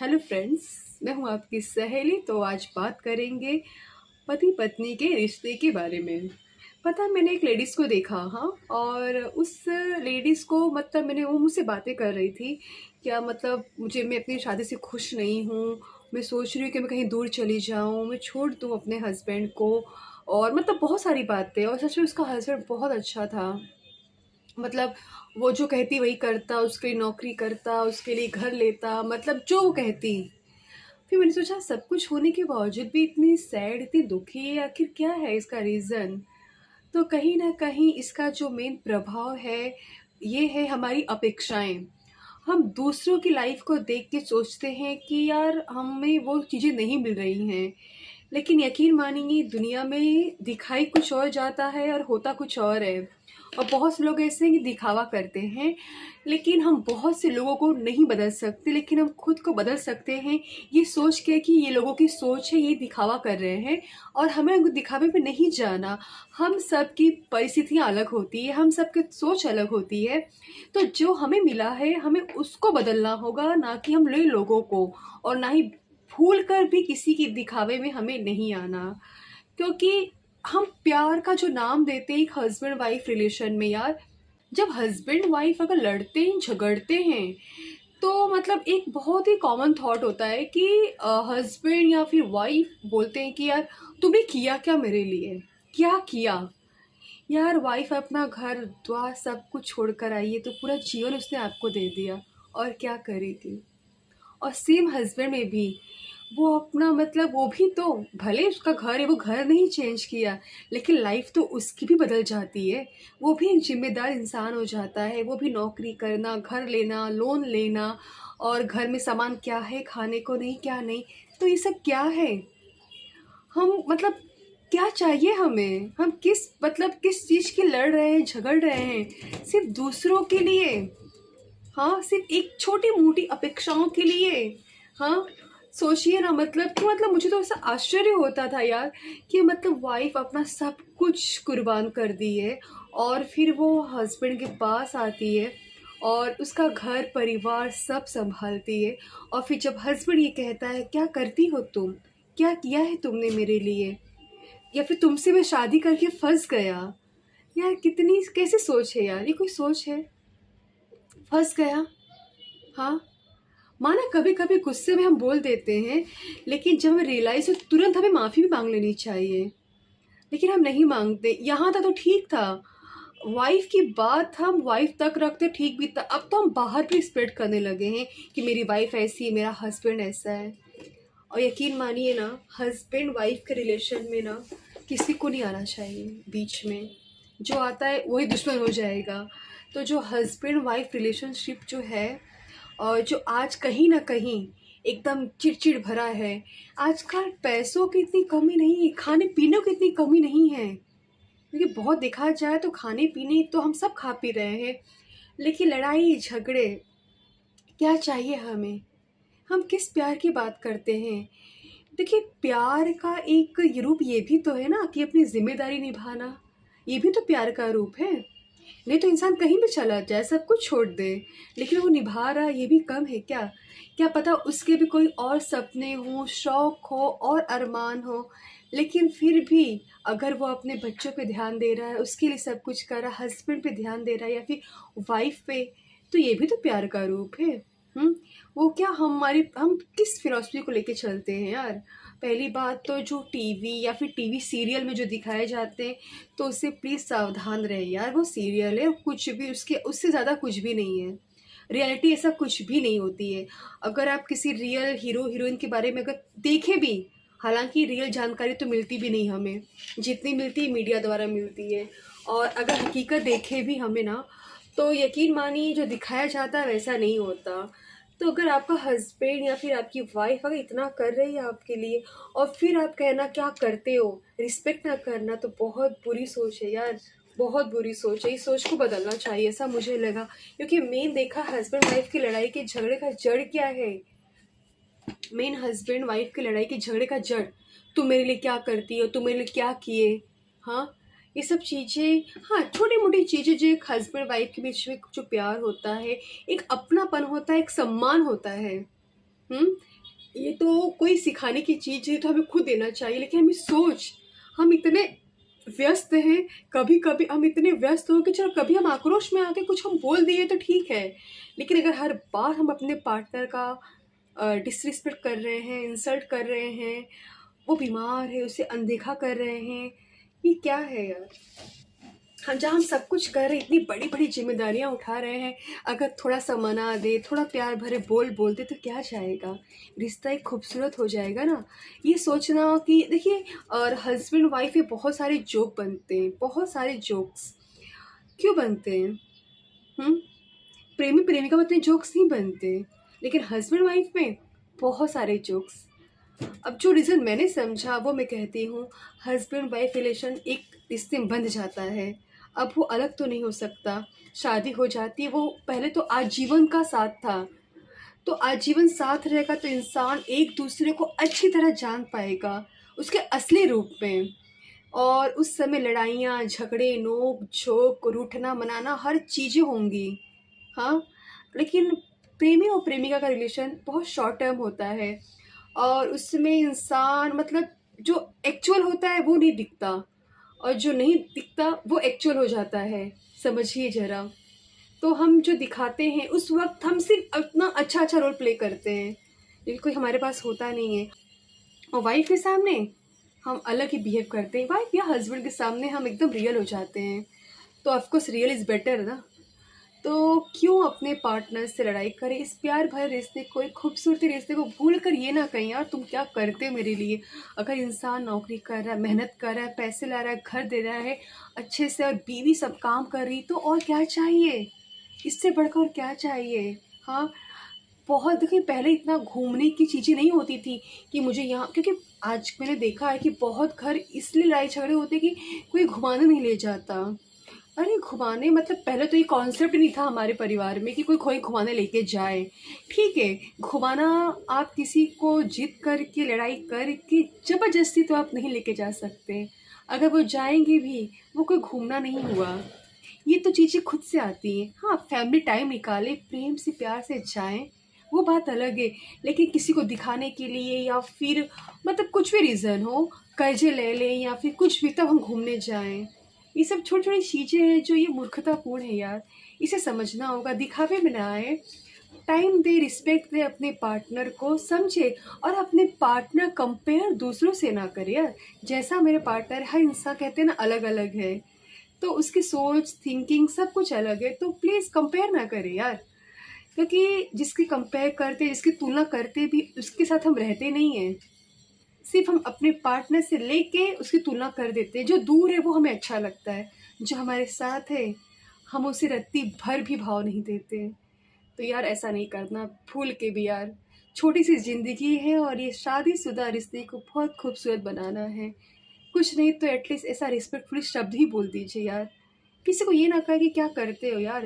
Hello friends. मैं हूं आपकी सहेली। तो आज बात करेंगे पति पत्नी के रिश्ते के बारे में। पता है, मैंने एक लेडीज़ को देखा, हाँ, और उस लेडीज़ को मतलब मैंने वो मुझसे बातें कर रही थी। क्या मतलब मुझे मैं अपनी शादी से खुश नहीं हूँ। मैं सोच रही हूँ कि मैं कहीं दूर चली जाऊँ, मैं छोड़ दूँ अपने हस्बैंड को। और मतलब बहुत सारी बातें। और सच में उसका हस्बैंड बहुत अच्छा था। मतलब वो जो कहती वही करता, उसके लिए नौकरी करता, उसके लिए घर लेता, मतलब जो वो कहती। फिर मैंने सोचा सब कुछ होने के बावजूद भी इतनी सैड, इतनी दुखी है, आखिर क्या है इसका रीज़न। तो कहीं ना कहीं इसका जो मेन प्रभाव है, ये है हमारी अपेक्षाएं। हम दूसरों की लाइफ को देख के सोचते हैं कि यार हमें वो चीज़ें नहीं मिल रही हैं। लेकिन यकीन मानेंगी, दुनिया में दिखाई कुछ और जाता है और होता कुछ और है। और बहुत से लोग ऐसे हैं कि दिखावा करते हैं। लेकिन हम बहुत से लोगों को नहीं बदल सकते, लेकिन हम खुद को बदल सकते हैं। ये सोच के कि ये लोगों की सोच है, ये दिखावा कर रहे हैं। और हमें उनको दिखावे पे नहीं जाना। हम सब की परिस्थितियाँ अलग होती है, हम सबकी सोच अलग होती है। तो जो हमें मिला है, हमें उसको बदलना होगा, ना कि हम लोगों को। और ना ही भूल कर भी किसी के दिखावे में हमें नहीं आना। क्योंकि हम प्यार का जो नाम देते हैं एक हस्बैंड वाइफ रिलेशन में, यार जब हस्बैंड वाइफ अगर लड़ते हैं, झगड़ते हैं, तो मतलब एक बहुत ही कॉमन थॉट होता है कि हस्बैंड या फिर वाइफ बोलते हैं कि यार तुमने किया क्या मेरे लिए, क्या किया। यार वाइफ अपना घर द्वार सब कुछ छोड़कर आई है, तो पूरा जीवन उसने आपको दे दिया, और क्या करी थी। और सेम हस्बैंड में भी वो अपना मतलब वो भी तो, भले उसका घर है, वो घर नहीं चेंज किया, लेकिन लाइफ तो उसकी भी बदल जाती है। वो भी एक जिम्मेदार इंसान हो जाता है, वो भी नौकरी करना, घर लेना, लोन लेना, और घर में सामान क्या है, खाने को नहीं, क्या नहीं। तो ये सब क्या है। हम मतलब क्या चाहिए हमें, हम किस मतलब किस चीज़ की लड़ रहे हैं, झगड़ रहे हैं, सिर्फ दूसरों के लिए। हाँ, सिर्फ एक छोटी मोटी अपेक्षाओं के लिए। हाँ, सोचिए ना, मतलब कि मतलब मुझे तो ऐसा आश्चर्य होता था यार, कि मतलब वाइफ अपना सब कुछ कुर्बान कर दी है, और फिर वो हस्बैंड के पास आती है, और उसका घर परिवार सब संभालती है। और फिर जब हस्बैंड ये कहता है क्या करती हो तुम, क्या किया है तुमने मेरे लिए, या फिर तुमसे मैं शादी करके फंस गया। यार कितनी कैसी सोच है यार, ये कोई सोच है। फंस गया। हाँ, माना कभी कभी गुस्से में हम बोल देते हैं, लेकिन जब हमें रियलाइज हो तुरंत हमें माफ़ी भी मांग लेनी चाहिए। लेकिन हम नहीं मांगते। यहाँ था तो ठीक था, वाइफ की बात हम वाइफ तक रखते, ठीक भी था। अब तो हम बाहर भी स्प्रेड करने लगे हैं कि मेरी वाइफ ऐसी है, मेरा हस्बैंड ऐसा है। और यकीन मानिए ना, हस्बैंड वाइफ के रिलेशन में ना किसी को नहीं आना चाहिए बीच में। जो आता है वही दुश्मन हो जाएगा। तो जो हस्बैंड वाइफ रिलेशनशिप जो है, और जो आज कहीं ना कहीं एकदम चिड़चिड़ भरा है। आजकल पैसों की इतनी कमी नहीं है, खाने पीने की इतनी कमी नहीं है। क्योंकि बहुत देखा जाए तो खाने पीने तो हम सब खा पी रहे हैं, लेकिन लड़ाई झगड़े क्या चाहिए हमें। हम किस प्यार की बात करते हैं। देखिए, प्यार का एक ये रूप ये भी तो है ना कि अपनी जिम्मेदारी निभाना, ये भी तो प्यार का रूप है। नहीं तो इंसान कहीं भी चला जाए, सब कुछ छोड़ दे, लेकिन वो निभा रहा, ये भी कम है क्या। क्या पता उसके भी कोई और सपने हों, शौक हो और अरमान हो, लेकिन फिर भी अगर वो अपने बच्चों पे ध्यान दे रहा है, उसके लिए सब कुछ कर रहा है, हस्बैंड पे ध्यान दे रहा है या फिर वाइफ पे, तो ये भी तो प्यार का रूप है। हम्म। वो क्या, हम किस फिलॉसफी को लेके चलते हैं यार। पहली बात तो जो टीवी या फिर टीवी सीरियल में जो दिखाए जाते हैं, तो उससे प्लीज़ सावधान रहे यार। वो सीरियल है, कुछ भी उसके उससे ज़्यादा कुछ भी नहीं है। रियलिटी ऐसा कुछ भी नहीं होती है। अगर आप किसी रियल हीरो हीरोइन के बारे में अगर देखें भी, हालांकि रियल जानकारी तो मिलती भी नहीं हमें, जितनी मिलती है मीडिया द्वारा मिलती है। और अगर हकीकत देखें भी हमें ना, तो यकीन मानिए जो दिखाया जाता है वैसा नहीं होता। तो अगर आपका हस्बैंड या फिर आपकी वाइफ अगर इतना कर रही है आपके लिए, और फिर आप कहना क्या करते हो, रिस्पेक्ट ना करना, तो बहुत बुरी सोच है यार। बहुत बुरी सोच है, इस सोच को बदलना चाहिए, ऐसा मुझे लगा। क्योंकि मेन देखा हस्बैंड वाइफ की लड़ाई के झगड़े का जड़ क्या है। मेन हस्बैंड वाइफ की लड़ाई के झगड़े का जड़, तुम मेरे लिए क्या करती हो, तुम मेरे लिए क्या किए। हाँ, ये सब चीज़ें, हाँ छोटी मोटी चीज़ें जो एक हस्बैंड वाइफ के बीच में जो प्यार होता है, एक अपनापन होता है, एक सम्मान होता है। हम्म। ये तो कोई सिखाने की चीज़ है तो हमें खुद देना चाहिए, लेकिन हमें सोच, हम इतने व्यस्त हैं, कभी कभी हम इतने व्यस्त हो कि चलो कभी हम आक्रोश में आके कुछ हम बोल दिए तो ठीक है, लेकिन अगर हर बार हम अपने पार्टनर का डिसरिस्पेक्ट कर रहे हैं, इंसल्ट कर रहे हैं, वो बीमार है उसे अनदेखा कर रहे हैं, ये क्या है यार। हम जहाँ हम सब कुछ कर रहे हैं, इतनी बड़ी बड़ी जिम्मेदारियां उठा रहे हैं, अगर थोड़ा सा मना दे, थोड़ा प्यार भरे बोल दे तो क्या जाएगा, रिश्ता एक खूबसूरत हो जाएगा ना। ये सोचना कि देखिए, और हस्बैंड वाइफ में बहुत सारे जोक बनते हैं, बहुत सारे जोक्स क्यों बनते हैं? हम्म प्रेमी प्रेमिका में इतने जोक्स नहीं बनते, लेकिन हस्बैंड वाइफ में बहुत सारे जोक्स। अब जो रीज़न मैंने समझा वो मैं कहती हूँ, हस्बैंड वाइफ रिलेशन एक रिश्ते में बंध जाता है, अब वो अलग तो नहीं हो सकता, शादी हो जाती है, वो पहले तो आजीवन का साथ था, तो आजीवन साथ रहेगा तो इंसान एक दूसरे को अच्छी तरह जान पाएगा उसके असली रूप में। और उस समय लड़ाइयाँ झगड़े नोक झोंक रूठना मनाना हर चीज़ें होंगी। हाँ, लेकिन प्रेमी और प्रेमिका का रिलेशन बहुत शॉर्ट टर्म होता है, और उसमें इंसान मतलब जो एक्चुअल होता है वो नहीं दिखता, और जो नहीं दिखता वो एक्चुअल हो जाता है, समझिए ज़रा। तो हम जो दिखाते हैं उस वक्त हम सिर्फ अपना अच्छा अच्छा रोल प्ले करते हैं, लेकिन कोई हमारे पास होता नहीं है। और वाइफ के सामने हम अलग ही बिहेव करते हैं, वाइफ या हस्बैंड के सामने हम एकदम रियल हो जाते हैं। तो ऑफकोर्स रियल इज़ बेटर ना। तो क्यों अपने पार्टनर से लड़ाई करें, इस प्यार भरे रिश्ते को, एक खूबसूरती रिश्ते को भूल कर ये ना कहें यार तुम क्या करते हो मेरे लिए। अगर इंसान नौकरी कर रहा है, मेहनत कर रहा है, पैसे ला रहा है, घर दे रहा है अच्छे से, और बीवी सब काम कर रही, तो और क्या चाहिए, इससे बढ़कर और क्या चाहिए। हाँ, बहुत देखिए पहले इतना घूमने की चीज़ें नहीं होती थी कि मुझे यहाँ, क्योंकि आज मैंने देखा है कि बहुत घर इसलिए लड़ाई झगड़े होते कि कोई घुमाने नहीं ले जाता। अरे घुमाने मतलब पहले तो ये कॉन्सेप्ट नहीं था हमारे परिवार में कि कोई कोई घुमाने लेके जाए। ठीक है, घुमाना आप किसी को जिद करके लड़ाई करके ज़बरदस्ती तो आप नहीं लेके जा सकते। अगर वो जाएंगे भी, वो कोई घूमना नहीं हुआ, ये तो चीज़ें खुद से आती हैं। हाँ, फैमिली टाइम निकाले, प्रेम से प्यार से जाएं, वो बात अलग है। लेकिन किसी को दिखाने के लिए या फिर मतलब कुछ भी रीज़न हो, कर्जे ले लें या फिर कुछ भी, तब हम घूमने जाएं, ये सब छोटी छोटी चीज़ें हैं जो ये मूर्खतापूर्ण है यार। इसे समझना होगा, दिखावे में ना आए, टाइम दे, रिस्पेक्ट दे अपने पार्टनर को, समझे। और अपने पार्टनर कंपेयर दूसरों से ना करे यार। जैसा मेरे पार्टनर, हर इंसान कहते हैं ना अलग अलग है, तो उसकी सोच थिंकिंग सब कुछ अलग है, तो प्लीज़ कंपेयर ना करें यार। क्योंकि जिसकी कंपेयर करते, जिसकी तुलना करते भी, उसके साथ हम रहते नहीं हैं, सिर्फ हम अपने पार्टनर से लेके उसकी तुलना कर देते हैं। जो दूर है वो हमें अच्छा लगता है, जो हमारे साथ है हम उसे रत्ती भर भी भाव नहीं देते। तो यार ऐसा नहीं करना भूल के भी यार। छोटी सी ज़िंदगी है और ये शादीशुदा रिश्ते को बहुत खूबसूरत बनाना है। कुछ नहीं तो एटलीस्ट ऐसा रिस्पेक्टफुल शब्द ही बोल दीजिए यार। किसी को ये ना कहे कि क्या करते हो यार।